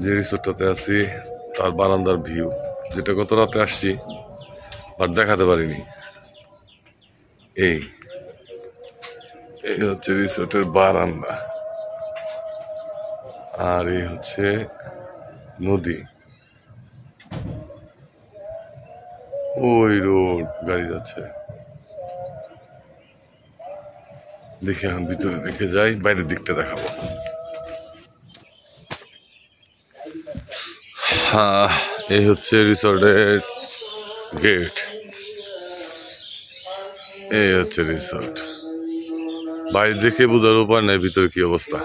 যে রিসোর্টটাতে আছি তার বারান্দার ভিউ, যেটা গত রাতে আসছি আর দেখাতে পারিনি। এই এই হচ্ছে রিসোর্টের বারান্দা, আর এই হচ্ছে নদী। ওই রোড গাড়ি যাচ্ছে, দেখি এখন ভিতরে দেখে যাই, বাইরের দিকটা দেখাবো। হ্যাঁ, এই হচ্ছে রিসোর্টের গেট, এই হচ্ছে রিসোর্ট। বাইরে দেখে বোঝার উপায় নেই ভিতরে কি অবস্থা।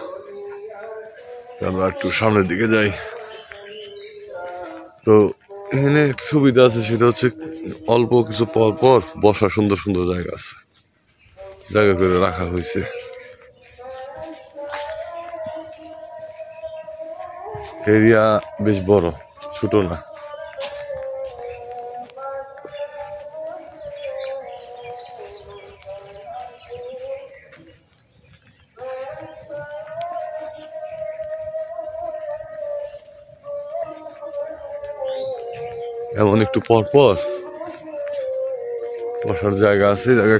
আমরা একটু সামনের দিকে যাই। তো এখানে একটু সুবিধা আছে, সেটা হচ্ছে অল্প কিছু পর পর বসার সুন্দর সুন্দর জায়গা আছে, জায়গা করে রাখা হয়েছে। এরিয়া বেশ বড়, ছোট না। এমন একটু পর পর বসার জায়গা আছে, জায়গা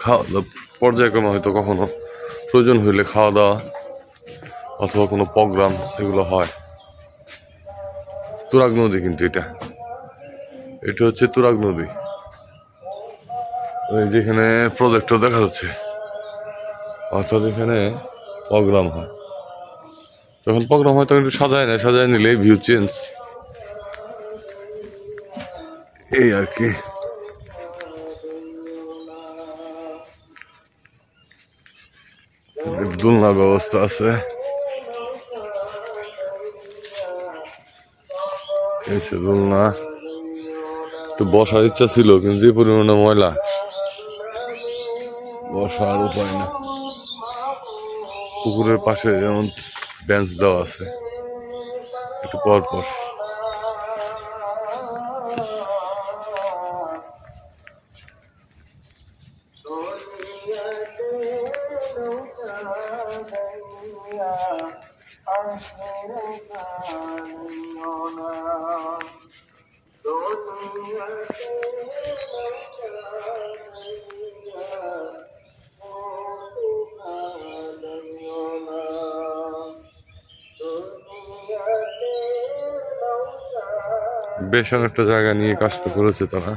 খাওয়া দাওয়া পর্যায়ক্রমে হয়তো কখনো প্রয়োজন হইলে খাওয়া দাওয়া অথবা কোনো প্রোগ্রাম এগুলো হয়। তুরাগ নদী, কিন্তু এটা হচ্ছে তুরাগ নদী। যেখানে প্রজেক্টর দেখা যাচ্ছে, অর্থাৎ এখানে প্রোগ্রাম হয়। যখন প্রোগ্রাম হয় তখন একটু সাজায় নেয়, সাজায় নিলে ভিউ চেঞ্জ, এই আর কি। দোলনার ব্যবস্থা আছে, দোলনা। একটু বসার ইচ্ছা ছিল, কিন্তু যে পরিমাণে ময়লা, বসার উপায় না। পুকুরের পাশে যেমন বেঞ্চ দেওয়া আছে একটু পর পর। বেশ অনেকটা জায়গা নিয়ে কাজটা করেছে তারা।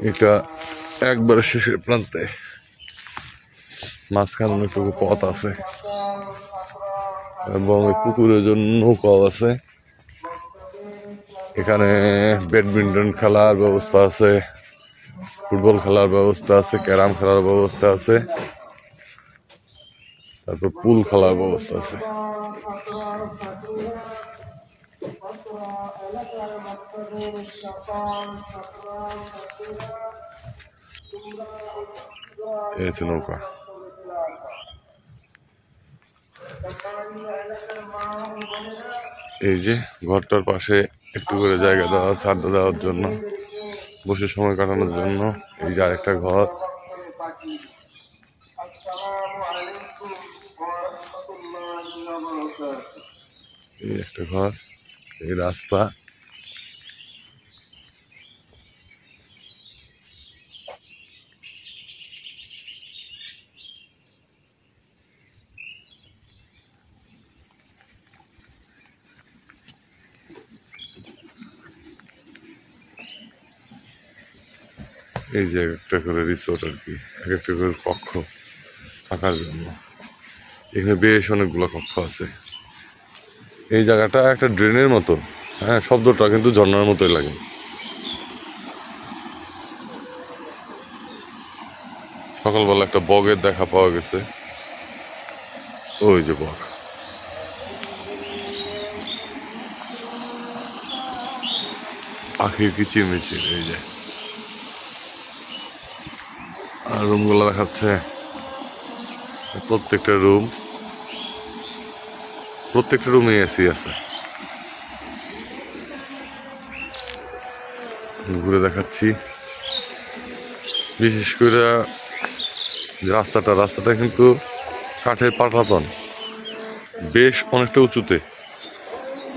এটা একবারে শেষের প্রান্তে, মাঝখানে অনেকটুকু পথ আছে এবং পুকুরের জন্য নৌকাও আছে। এখানে ব্যাডমিন্টন খেলার ব্যবস্থা আছে, ফুটবল খেলার ব্যবস্থা আছে, ক্যারাম খেলার ব্যবস্থা আছে, তারপর পুল খেলার ব্যবস্থা আছে। এই হচ্ছে নৌকা। এই যে ঘরটার পাশে একটু করে জায়গা দেওয়া আছে আড্ডা দেওয়ার জন্য, বসে সময় কাটানোর জন্য। এই যে আরেকটা ঘর, এই একটা ঘর, এই রাস্তা। এই যে একটা করে রিসোর্ট আর কি, এক একটা করে কক্ষ থাকার জন্য। এখানে বেশ অনেকগুলো কক্ষ আছে। এই জায়গাটা একটা ড্রেনের মতো, হ্যাঁ, শব্দটা কিন্তু ঝর্ণার মতোই লাগে। সকালবেলা একটা বগের দেখা পাওয়া গেছে, ওই যে বগ। পাখির কিচিরমিচির। এই যে আর রুমগুলো দেখাচ্ছে, প্রত্যেকটা রুমে এসি আছে। ঘুরে দেখাচ্ছি, বিশেষ করে রাস্তাটা কিন্তু কাঠের পাটাতন, বেশ অনেকটা উঁচুতে,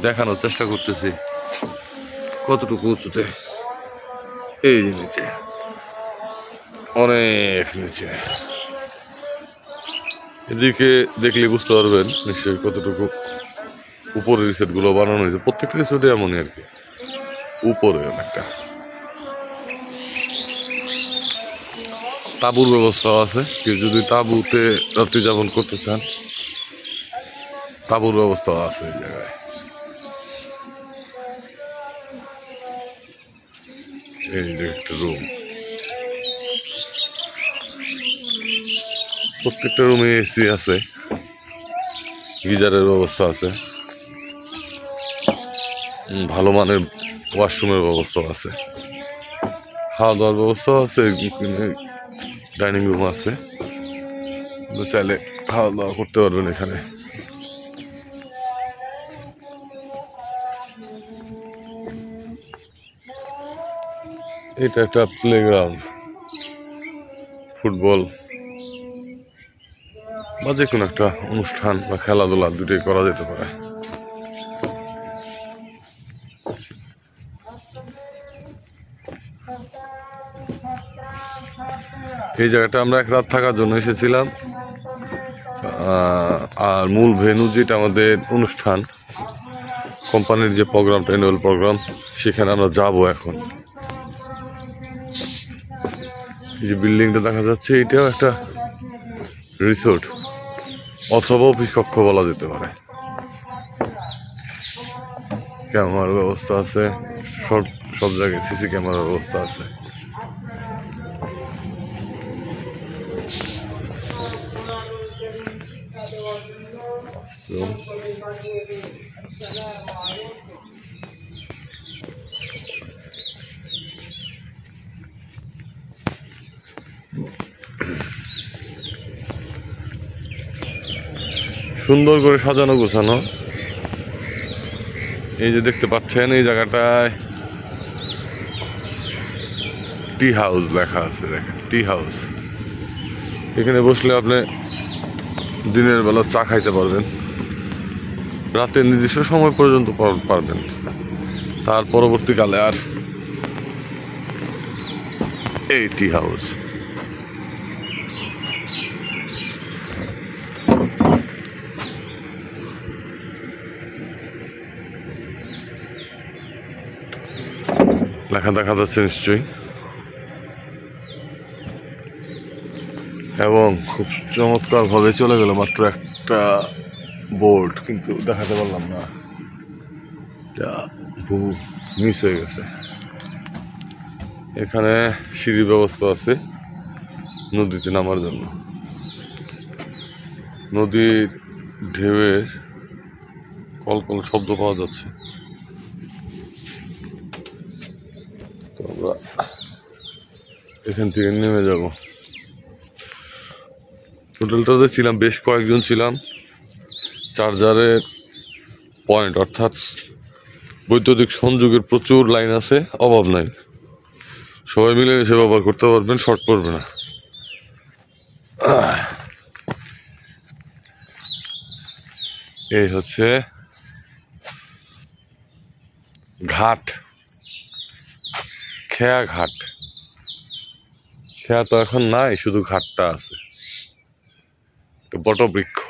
দেখানোর চেষ্টা করতেছি কতটুকু উঁচুতে। এই যে নিচে, অনেক নিচে। এদিকে দেখলে বুঝতে পারবেন নিশ্চয়ই কতটুকু উপরে রিসোর্ট গুলো বানানো হয়েছে। প্রত্যেকটা রিসোর্টে এমনই আর কি, উপরে অনেকটা। তাঁবুর ব্যবস্থাও আছে, কেউ যদি তাঁবুতে রাত্রি যাপন করতে চান তাঁবুর ব্যবস্থাও আছে এই জায়গায়। এই যে একটা রুম, প্রত্যেকটা রুমে এসি আছে, গিজারের ব্যবস্থা আছে, ভালো মানের ওয়াশরুমের ব্যবস্থাও আছে, খাওয়া দাওয়ার ব্যবস্থাও আছে, ডাইনিং রুম আছে, চাইলে খাওয়া দাওয়া করতে পারবেন এখানে। এটা একটা প্লেগ্রাউন্ড, ফুটবল বা যে কোনো একটা অনুষ্ঠান বা খেলাধুলা দুটোই করা যেতে পারে। এই জায়গাটা আমরা এক রাত থাকার জন্য এসেছিলাম, আর মূল ভেন্যু যেটা আমাদের অনুষ্ঠান কোম্পানির যে প্রোগ্রামটা, অ্যানুয়াল প্রোগ্রাম, সেখানে আমরা যাব এখন। এই যে বিল্ডিংটা দেখা যাচ্ছে, এটাও একটা রিসোর্ট অথবা অফিস কক্ষ বলা যেতে পারে। ক্যামেরার ব্যবস্থা আছে, সব জায়গায় সিসি ক্যামেরার ব্যবস্থা আছে। সুন্দর করে সাজানো গোছানো। এই যে দেখতে পাচ্ছেন, এই জায়গাটায় টি হাউস লেখা আছে, দেখেন টি হাউস। এখানে বসলে আপনি দিনের বেলা চা খাইতে পারবেন, রাতে নির্দিষ্ট সময় পর্যন্ত পারবেন, তার পরবর্তীকালে আর এই টি হাউস। লেখা দেখা যাচ্ছে নিশ্চয়ই, এবং খুব চমৎকার ভাবে চলে গেল মাত্র একটা বোর্ড, কিন্তু দেখাতে পারলাম না, মিস হয়ে গেছে। এখানে সিঁড়ির ব্যবস্থা আছে নদীতে নামার জন্য। নদীর ঢেউয়ের কলকল শব্দ পাওয়া যাচ্ছে। তো আমরা এখান থেকে নেমে যাব। হোটেলটাতে ছিলাম, বেশ কয়েকজন ছিলাম। চার্জারের পয়েন্ট অর্থাৎ বৈদ্যুতিক সংযোগের প্রচুর লাইন আছে, অভাব নাই, সবাই মিলে এসে ব্যবহার করতে পারবেন, শর্ট পড়বে না। এই হচ্ছে ঘাট, খেয়া ঘাট। খেয়া তো এখন নাই, শুধু ঘাটটা আছে, বটবৃক্ষ।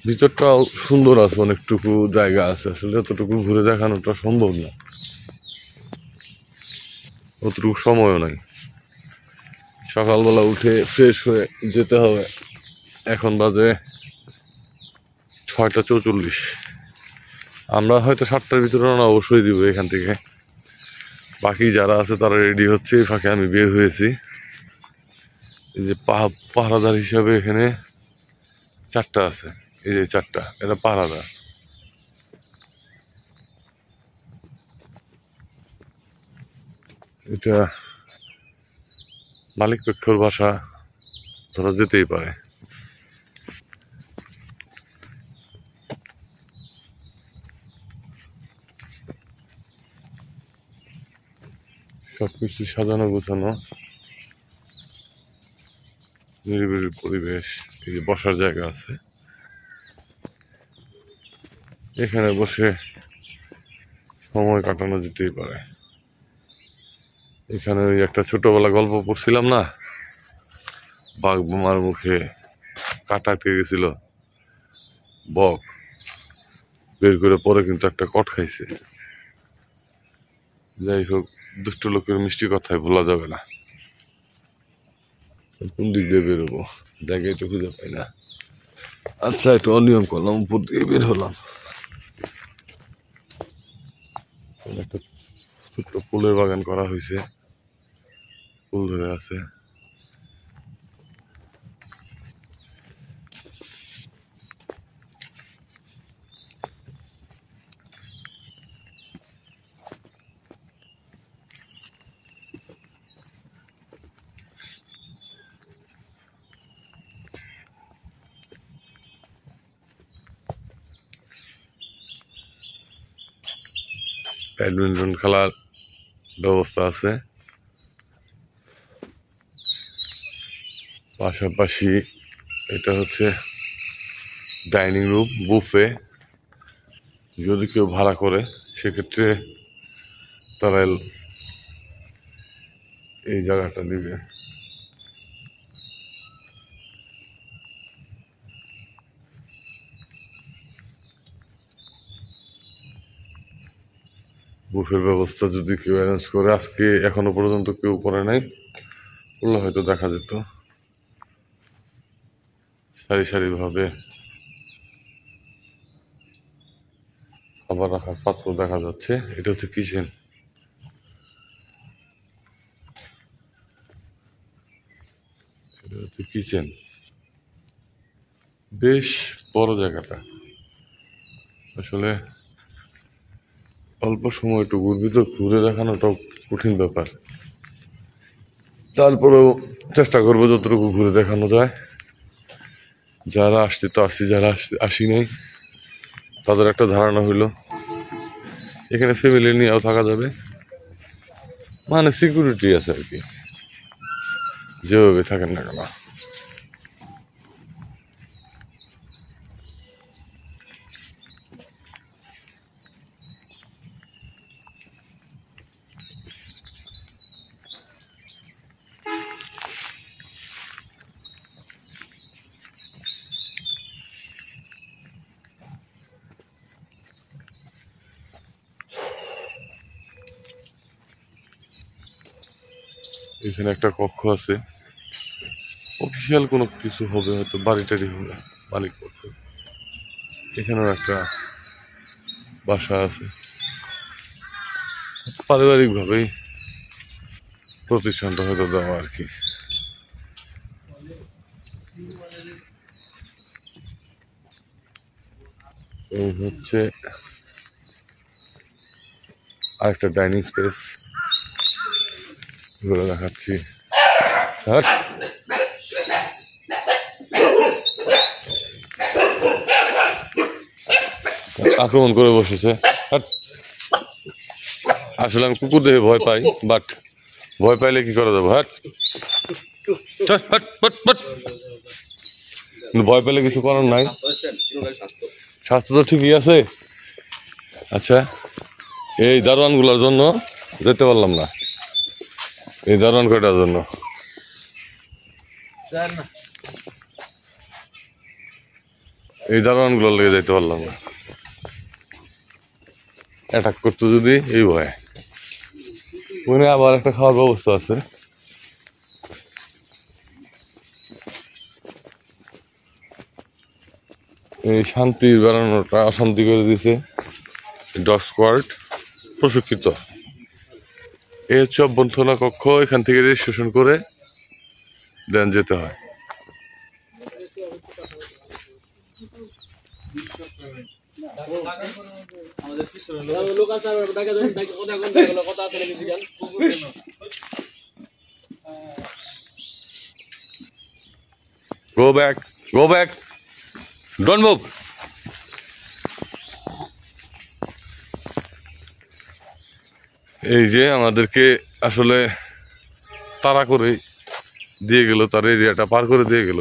ভিতরটাও সুন্দর আছে, অনেকটুকু জায়গা আছে, আসলে এতটুকু ঘুরে দেখানোটা সম্ভব না, অতটুকু সময়ও নাই। সকালবেলা উঠে ফ্রেশ হয়ে যেতে হবে। এখন বাজে 6:44। আমরা হয়তো 7টার ভিতরে রওনা অবশ্যই দিব এখান থেকে। বাকি যারা আছে তারা রেডি হচ্ছে, এই ফাঁকে আমি বের হয়েছি। এই যে পাহারাদার হিসাবে এখানে 4টা আছে, এই যে 4টা, এটা পাহারাদার। এটা মালিক পক্ষের বাসা ধরা যেতেই পারে। সবকিছু সাজানো গোছানো। নিরিবিলি পরিবেশ, এই যে বসার জায়গা আছে, এখানে বসে সময় কাটানো যেতেই পারে। এখানে ওই একটা ছোটবেলা গল্প পড়ছিলাম না, বাঘ বোমার মুখে কাটা আটকে গেছিল, বক বের করে পরে কিন্তু একটা কট খাইছে। যাই হোক, দুষ্ট লোকের মিষ্টি কথায় ভোলা যাবে না। কোন দিক দিয়ে বেরোবো, জায়গায় তো খুঁজে পাই না। আচ্ছা, একটু অনিয়ম করলাম, উপর দিয়ে বের হলাম। একটা ছোট্ট ফুলের বাগান করা হয়েছে, ফুল ধরে আছে। ব্যাডমিন্টন খেলার ব্যবস্থা আছে, পাশাপাশি এটা হচ্ছে ডাইনিং রুম, বুফে। যদি কেউ ভাড়া করে সেক্ষেত্রে তারা এই জায়গাটা দিবে। বুফের ব্যবস্থা যদি কেউ অ্যারেঞ্জ করে, আজকে এখনো পর্যন্ত কেউ করে নাই, করলে হয়তো দেখা যেত। সারি সারি ভাবে খাবার রাখার পাত্র দেখা যাচ্ছে। এটা হচ্ছে কিচেন। এটা হচ্ছে কিচেন, বেশ বড় জায়গাটা। আসলে অল্প সময়টুকুর ভিতর ঘুরে দেখানোটাও কঠিন ব্যাপার, তারপরেও চেষ্টা করবো যতটুকু ঘুরে দেখানো যায়। যারা আসছে তো আসছি, যারা আসি নাই তাদের একটা ধারণা হইলো এখানে ফ্যামিলি নিয়েও থাকা যাবে, মানে সিকিউরিটি আছে আর কি, যেভাবে থাকেন না কেন। এখানে একটা কক্ষ আছে, অফিসিয়াল কোনো কিছু হবে, হয়তো বাড়ি টাড়ি হবে, মালিক পক্ষ। এখানেও একটা বাসা আছে, পারিবারিক ভাবেই প্রতিষ্ঠানটা হয়তো দেওয়া আর কি। এই হচ্ছে আরেকটা ডাইনিং স্পেস, এগুলো দেখাচ্ছি। আক্রমণ করে বসেছে। আসলে আমি কুকুর দেখে ভয় পাই, বাট ভয় পাইলে কি করা যাবে? ভয় পেলে কিছু করার নাই, স্বাস্থ্য তো ঠিকই আছে। আচ্ছা, এই দারোয়ানগুলোর জন্য যেতে পারলাম না, এই দারোয়ান কয়টার জন্য এই দারোয়ানগুলোর লেগে যেতে পারলাম না, অ্যাটাক করতো যদি এই ভয়ে। ওখানে আবার একটা খাওয়ার ব্যবস্থা আছে। এই শান্তির বেড়ানোটা অশান্তি করে দিছে। ডগ স্কোয়াড প্রশিক্ষিত। এই হচ্ছে অভ্যর্থনা কক্ষ, এখান থেকে রেজিস্ট্রেশন করে দেন যেতে হয়। Go back, go back, don't move. এই যে আমাদেরকে আসলে তাড়া করে দিয়ে গেল, তার এরিয়াটা পার করে দিয়ে গেল।